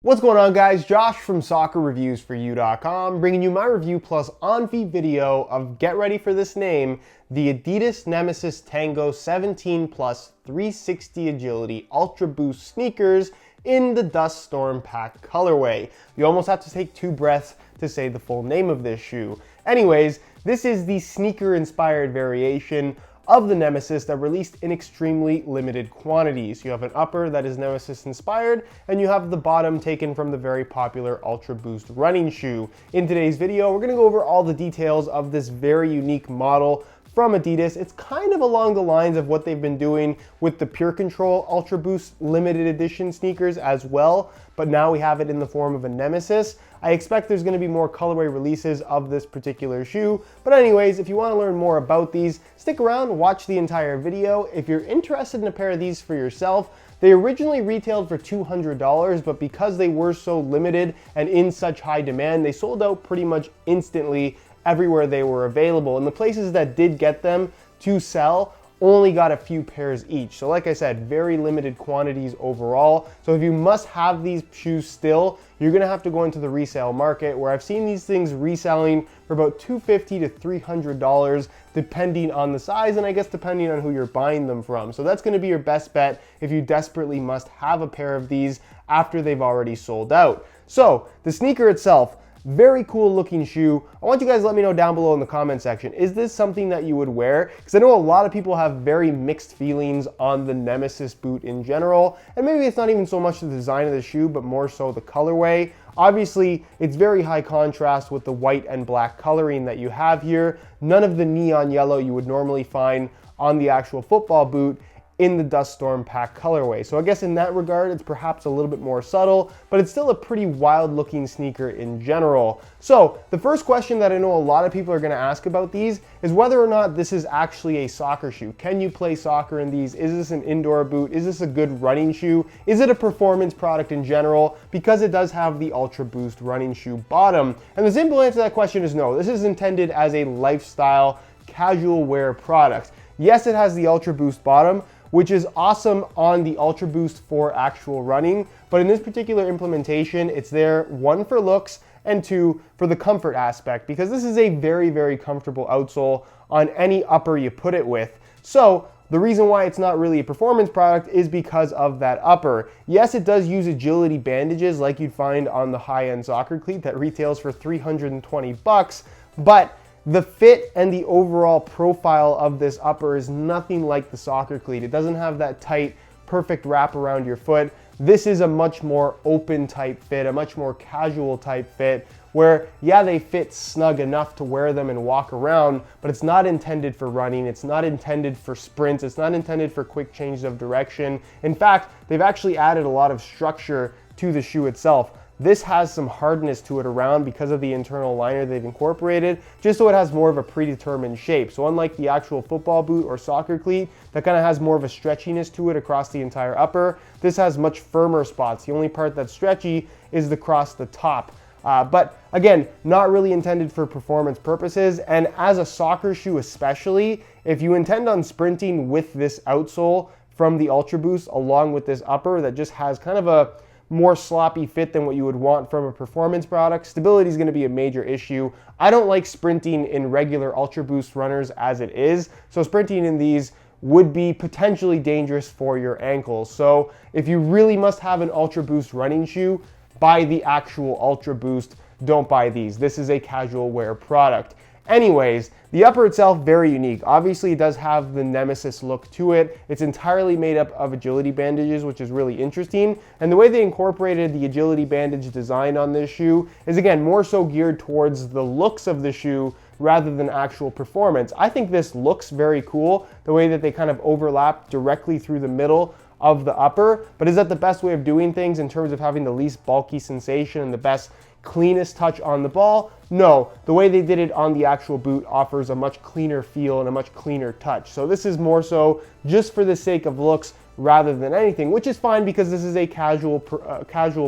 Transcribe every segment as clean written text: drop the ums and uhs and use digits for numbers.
What's going on, guys? Josh from soccerreviewsforyou.com bringing you my review plus on-feet video of, get ready for this name, the Adidas Nemeziz Tango 17 Plus 360 Agility Ultra Boost sneakers in the Dust Storm Pack colorway. You almost have to take two breaths to say the full name of this shoe. Anyways, this is the sneaker-inspired variation of the Nemeziz that released in extremely limited quantities. You have an upper that is Nemeziz inspired, and you have the bottom taken from the very popular Ultra Boost running shoe. In today's video, we're gonna go over all the details of this very unique model from Adidas. It's kind of along the lines of what they've been doing with the Pure Control Ultra Boost limited edition sneakers as well, but now we have it in the form of a Nemeziz. I expect there's gonna be more colorway releases of this particular shoe, but anyways, if you wanna learn more about these, stick around, watch the entire video. If you're interested in a pair of these for yourself, they originally retailed for $200, but because they were so limited and in such high demand, they sold out pretty much instantly everywhere they were available. And the places that did get them to sell only got a few pairs each. So like I said, very limited quantities overall. So if you must have these shoes still, you're gonna have to go into the resale market, where I've seen these things reselling for about $250 to $300, depending on the size, and I guess depending on who you're buying them from. So that's gonna be your best bet if you desperately must have a pair of these after they've already sold out. So the sneaker itself, very cool looking shoe. I want you guys to let me know down below in the comment section, is this something that you would wear? Because I know a lot of people have very mixed feelings on the Nemeziz boot in general, and maybe it's not even so much the design of the shoe, but more so the colorway. Obviously, it's very high contrast with the white and black coloring that you have here. None of the neon yellow you would normally find on the actual football boot in the Dust Storm Pack colorway. So I guess in that regard, it's perhaps a little bit more subtle, but it's still a pretty wild looking sneaker in general. So the first question that I know a lot of people are gonna ask about these is whether or not this is actually a soccer shoe. Can you play soccer in these? Is this an indoor boot? Is this a good running shoe? Is it a performance product in general? Because it does have the Ultra Boost running shoe bottom. And the simple answer to that question is no. This is intended as a lifestyle, casual wear product. Yes, it has the Ultra Boost bottom, which is awesome on the Ultra Boost for actual running. But in this particular implementation, it's there, one, for looks, and two, for the comfort aspect, because this is a very, very comfortable outsole on any upper you put it with. So the reason why it's not really a performance product is because of that upper. Yes, it does use agility bandages like you'd find on the high-end soccer cleat that retails for $320, but the fit and the overall profile of this upper is nothing like the soccer cleat. It doesn't have that tight, perfect wrap around your foot. This is a much more open type fit, a much more casual type fit, where, yeah, they fit snug enough to wear them and walk around, but it's not intended for running, it's not intended for sprints, it's not intended for quick changes of direction. In fact, they've actually added a lot of structure to the shoe itself. This has some hardness to it around because of the internal liner they've incorporated, just so it has more of a predetermined shape. So unlike the actual football boot or soccer cleat that kind of has more of a stretchiness to it across the entire upper, this has much firmer spots. The only part that's stretchy is across the top. But again, not really intended for performance purposes. And as a soccer shoe especially, if you intend on sprinting with this outsole from the Ultra Boost along with this upper that just has kind of a more sloppy fit than what you would want from a performance product, stability is going to be a major issue. I don't like sprinting in regular Ultra Boost runners as it is, so sprinting in these would be potentially dangerous for your ankles. So if you really must have an Ultra Boost running shoe, buy the actual Ultra Boost, don't buy these. This is a casual wear product. Anyways, the upper itself, very unique. Obviously, it does have the Nemeziz look to it. It's entirely made up of agility bandages, which is really interesting. And the way they incorporated the agility bandage design on this shoe is, again, more so geared towards the looks of the shoe rather than actual performance. I think this looks very cool, the way that they kind of overlap directly through the middle of the upper, but is that the best way of doing things in terms of having the least bulky sensation and the best cleanest touch on the ball? No, the way they did it on the actual boot offers a much cleaner feel and a much cleaner touch. So this is more so just for the sake of looks rather than anything, which is fine because this is a casual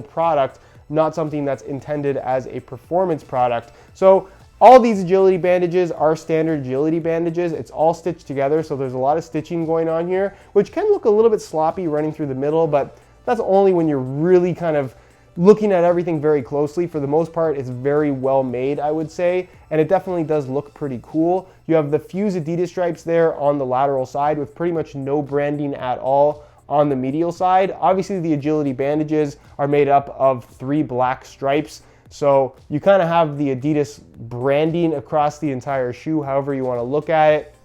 product, not something that's intended as a performance product. So all these agility bandages are standard agility bandages. It's all stitched together, so there's a lot of stitching going on here, which can look a little bit sloppy running through the middle, but that's only when you're really kind of looking at everything very closely, for the most part, it's very well made, I would say, and it definitely does look pretty cool. You have the Fuse Adidas stripes there on the lateral side with pretty much no branding at all on the medial side. Obviously, the agility bandages are made up of 3 black stripes, so you kind of have the Adidas branding across the entire shoe, however you want to look at it.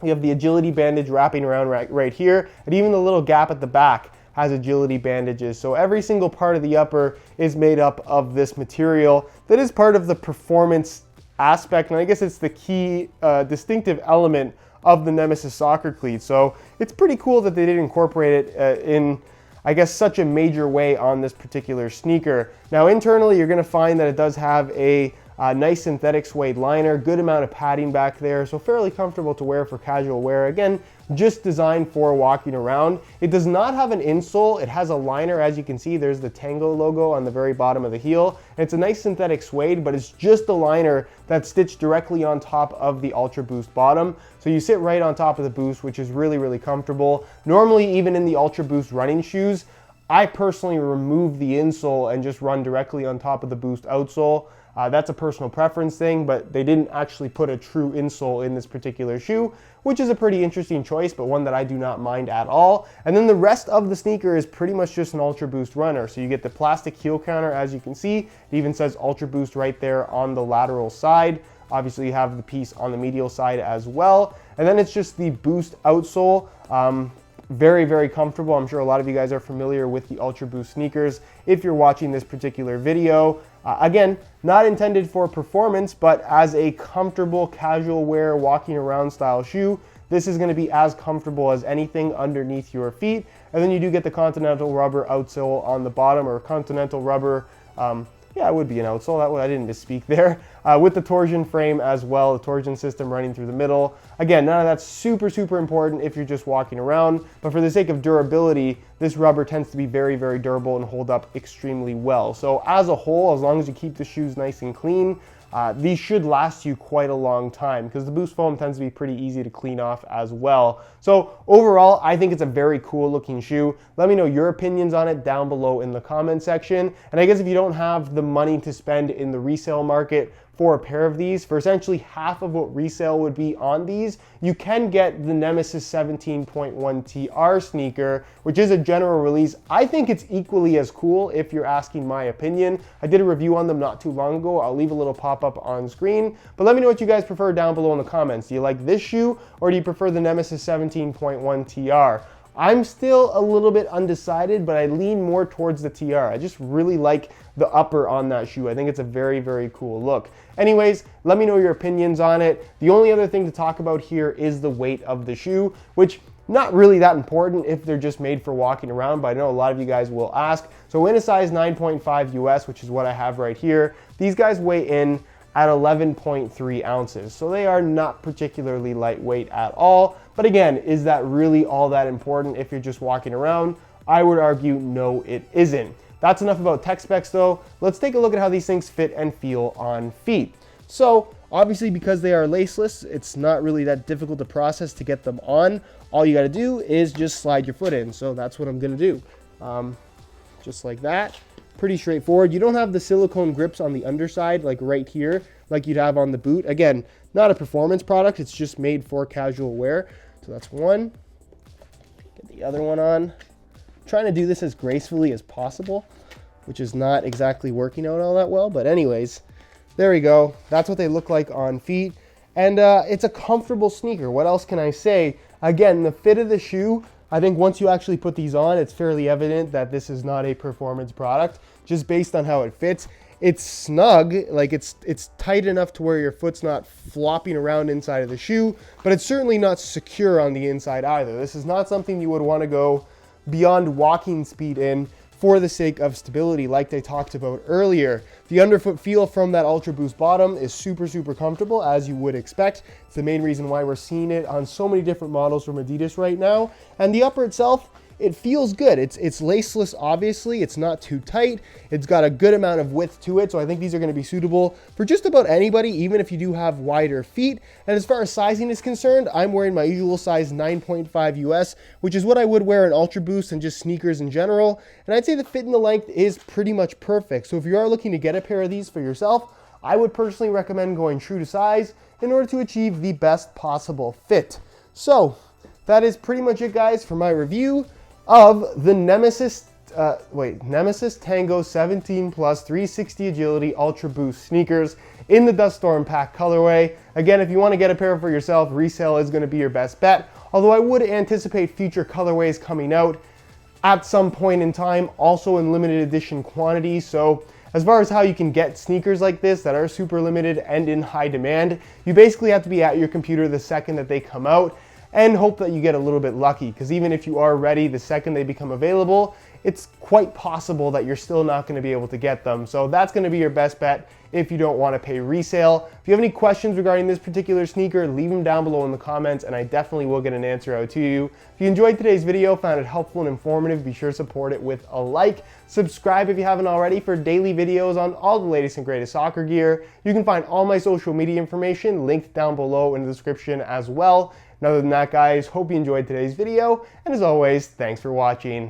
You have the agility bandage wrapping around right here, and even the little gap at the back has agility bandages. So every single part of the upper is made up of this material that is part of the performance aspect, and I guess it's the key distinctive element of the Nemeziz soccer cleat. So it's pretty cool that they did incorporate it in, I guess, such a major way on this particular sneaker. Now internally, you're gonna find that it does have a nice synthetic suede liner, good amount of padding back there, so fairly comfortable to wear for casual wear. Again, just designed for walking around. It does not have an insole. It has a liner, as you can see. There's the Tango logo on the very bottom of the heel. And it's a nice synthetic suede, but it's just a liner that's stitched directly on top of the UltraBOOST bottom. So you sit right on top of the Boost, which is really, really comfortable. Normally, even in the UltraBOOST running shoes, I personally remove the insole and just run directly on top of the Boost outsole. That's a personal preference thing, but they didn't actually put a true insole in this particular shoe, which is a pretty interesting choice, but one that I do not mind at all. And then the rest of the sneaker is pretty much just an UltraBOOST runner. So you get the plastic heel counter, as you can see. It even says UltraBOOST right there on the lateral side. Obviously, you have the piece on the medial side as well. And then it's just the Boost outsole. Very, very comfortable. I'm sure a lot of you guys are familiar with the UltraBOOST sneakers if you're watching this particular video. Again, not intended for performance, but as a comfortable casual wear, walking around style shoe, this is going to be as comfortable as anything underneath your feet. And then you do get the Continental rubber outsole on the bottom, or Continental rubber, yeah, it would be an outsole. I didn't misspeak there. With the torsion frame as well, the torsion system running through the middle. Again, none of that's super, super important if you're just walking around, but for the sake of durability, this rubber tends to be very, very durable and hold up extremely well. So as a whole, as long as you keep the shoes nice and clean, these should last you quite a long time, because the Boost foam tends to be pretty easy to clean off as well. So overall, I think it's a very cool looking shoe. Let me know your opinions on it down below in the comment section. And I guess if you don't have the money to spend in the resale market for a pair of these, for essentially half of what resale would be on these, you can get the Nemeziz 17.1 TR sneaker, which is a general release. I think it's equally as cool if you're asking my opinion. I did a review on them not too long ago. I'll leave a little pop-up on screen, but let me know what you guys prefer down below in the comments. Do you like this shoe, or do you prefer the Nemeziz 17.1 TR? I'm still a little bit undecided, but I lean more towards the TR. I just really like the upper on that shoe. I think it's a very, very cool look. Anyways, let me know your opinions on it. The only other thing to talk about here is the weight of the shoe, which not really that important if they're just made for walking around, but I know a lot of you guys will ask. So in a size 9.5 US, which is what I have right here, these guys weigh in at 11.3 ounces. So they are not particularly lightweight at all. But again, is that really all that important if you're just walking around? I would argue no, it isn't. That's enough about tech specs though. Let's take a look at how these things fit and feel on feet. So obviously, because they are laceless, it's not really that difficult to process to get them on. All you gotta do is just slide your foot in. So that's what I'm gonna do. Just like that. Pretty straightforward. You don't have the silicone grips on the underside, like right here, like you'd have on the boot. Again, not a performance product. It's just made for casual wear. So that's one. Get the other one on. I'm trying to do this as gracefully as possible, which is not exactly working out all that well. But anyways, there we go. That's what they look like on feet. And it's a comfortable sneaker. What else can I say? Again, the fit of the shoe, I think once you actually put these on, it's fairly evident that this is not a performance product, just based on how it fits. It's snug, like it's tight enough to where your foot's not flopping around inside of the shoe, but it's certainly not secure on the inside either. This is not something you would want to go beyond walking speed in for the sake of stability, like they talked about earlier. The underfoot feel from that UltraBOOST bottom is super, super comfortable, as you would expect. It's the main reason why we're seeing it on so many different models from Adidas right now. And the upper itself it feels good. It's laceless, obviously. It's not too tight. It's got a good amount of width to it, so I think these are going to be suitable for just about anybody, even if you do have wider feet. And as far as sizing is concerned, I'm wearing my usual size 9.5 US, which is what I would wear in UltraBOOST and just sneakers in general. And I'd say the fit and the length is pretty much perfect. So if you are looking to get a pair of these for yourself, I would personally recommend going true to size in order to achieve the best possible fit. So that is pretty much it, guys, for my review of the Nemeziz Tango 17 Plus 360 Agility UltraBOOST sneakers in the Dust Storm Pack colorway. Again, if you want to get a pair for yourself, resale is going to be your best bet, although I would anticipate future colorways coming out at some point in time, also in limited edition quantities. So as far as how you can get sneakers like this that are super limited and in high demand, you basically have to be at your computer the second that they come out and hope that you get a little bit lucky, because even if you are ready the second they become available, it's quite possible that you're still not going to be able to get them. So that's going to be your best bet if you don't want to pay resale. If you have any questions regarding this particular sneaker, leave them down below in the comments and I definitely will get an answer out to you. If you enjoyed today's video, found it helpful and informative, be sure to support it with a like. Subscribe if you haven't already for daily videos on all the latest and greatest soccer gear. You can find all my social media information linked down below in the description as well. And other than that, guys, hope you enjoyed today's video, and as always, thanks for watching.